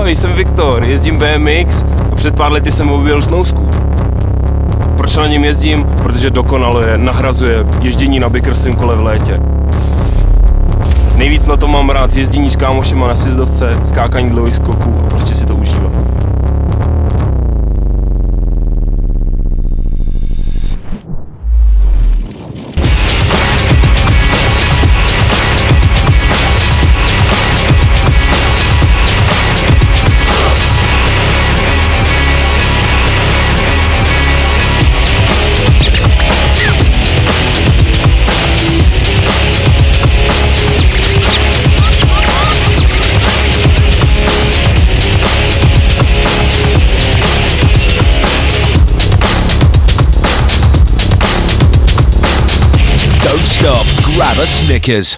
ahoj, jsem Viktor, jezdím BMX a před pár lety jsem objevil snowscooter. Proč na něm jezdím? Protože dokonale nahrazuje ježdění na bikersovém kole v létě. Nejvíc na to mám rád jezdění s kámošema na sjezdovce, skákání dlouhých skoků a prostě si to užívat. Don't stop, grab a Snickers.